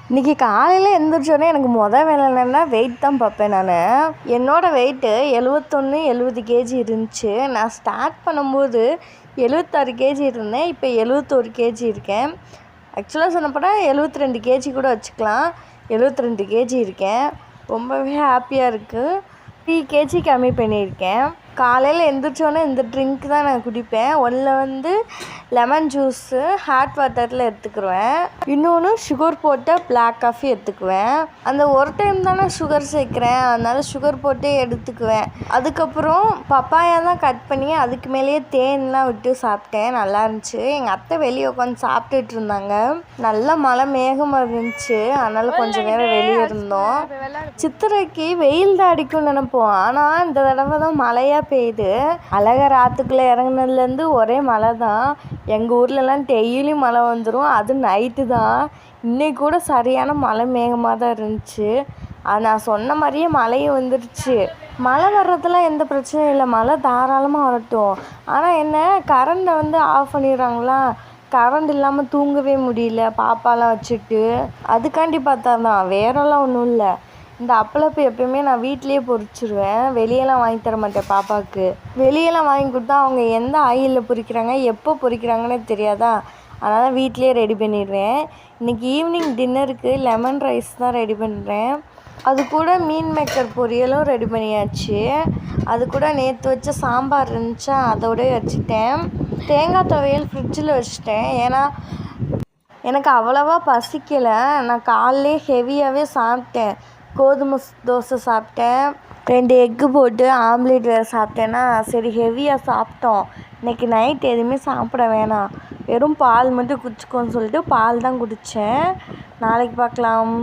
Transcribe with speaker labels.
Speaker 1: இன்றைக்கி காலையில் எழுந்திரிச்சோடனே எனக்கு வேலை என்னென்னா வெயிட் தான் பார்ப்பேன் நான். என்னோடய வெயிட்டு 70 கேஜி இருந்துச்சு. நான் ஸ்டார்ட் பண்ணும்போது 76 கேஜி இருந்தேன். இப்போ 71 கேஜி இருக்கேன். ஆக்சுவலாக சொன்னப்போனால் 72 கேஜி கூட வச்சுக்கலாம். 72 கேஜி இருக்கேன். ரொம்பவே ஹாப்பியாக இருக்குது. 3 கேஜி கம்மி பண்ணியிருக்கேன். காலையில் எழுந்திரிச்சோன்னே இந்த ட்ரிங்க் தான் நான் குடிப்பேன். ஒன்றில் லெமன் ஜூஸு ஹாட் வாட்டரில் எடுத்துக்கிடுவேன். இன்னொன்று சுகர் போட்ட பிளாக் காஃபி எடுத்துக்குவேன். அந்த ஒரு டைம் தானே சுகர் சேர்க்குறேன், அதனால் சுகர் போட்டே எடுத்துக்குவேன். அதுக்கப்புறம் பப்பாயா தான் கட் பண்ணி அதுக்கு மேலேயே தேன்லாம் விட்டு சாப்பிட்டேன். நல்லா இருந்துச்சு. எங்கள் அத்தை வெளியே உட்காந்து சாப்பிட்டுட்டு இருந்தாங்க. நல்லா மழை மேகமாக இருந்துச்சு, அதனால் கொஞ்சம் நேரம் வெளியே இருந்தோம். சித்திரைக்கு வெயில் தான் அடிக்கும்னு நினைப்போம், ஆனால் இந்த தடவை தான் மழையாக பெய்யுது. அழகர் ஆற்றுக்குள்ளே இறங்குனதுலேருந்து ஒரே மழை தான். எங்கள் ஊர்லலாம் டெய்லி மழை வந்துடும், அது நைட்டு தான். இன்றைக்கி கூட சரியான மழை மேகமாக தான் இருந்துச்சு. அது நான் சொன்ன மாதிரியே மழையும் வந்துடுச்சு. மழை வர்றதுலாம் எந்த பிரச்சனையும் இல்லை, மழை தாராளமாக வரட்டும். ஆனால் என்ன கரண்டை ஆஃப் பண்ணிடுறாங்களா, கரண்ட் இல்லாமல் தூங்கவே முடியல பாப்பாலாம் வச்சுட்டு. அதுக்காண்டி பார்த்தா தான், வேறெல்லாம் ஒன்றும் இல்லை. இந்த அப்பளப்பு எப்பயுமே நான் வீட்லேயே பொரிச்சிருவேன். வெளியெல்லாம் வாங்கி தர மாட்டேன் பாப்பாவுக்கு. வெளியெல்லாம் வாங்கி கொடுத்தா அவங்க எந்த ஆயிலில் பொரிக்கிறாங்க, எப்போ பொரிக்கிறாங்கன்னே தெரியாதா, அதனால் வீட்லேயே ரெடி பண்ணிடுவேன். இன்றைக்கி ஈவினிங் டின்னருக்கு லெமன் ரைஸ் தான் ரெடி பண்ணுறேன். அது கூட மீன் மேக்கர் பொரியலும் ரெடி பண்ணியாச்சு. அது கூட நேற்று வச்ச சாம்பார் இருந்துச்சா, அதோடய வச்சுட்டேன். தேங்காய் துவையல் ஃப்ரிட்ஜில் வச்சுட்டேன். ஏன்னா எனக்கு அவ்வளோவா பசிக்கலை. நான் காலையிலே ஹெவியாகவே சாப்பிட்டேன். கோதுமை தோசை சாப்பிட்டேன், 2 எக்கு போட்டு ஆம்லேட் வேறு சாப்பிட்டேன்னா சரி ஹெவியாக சாப்பிட்டோம். இன்றைக்கி நைட் எதுவுமே சாப்பிட வேணாம், வெறும் பால் மட்டும் குடிச்சிக்கோன்னு சொல்லிட்டு பால் தான் குடித்தேன். நாளைக்கு பார்க்கலாம்.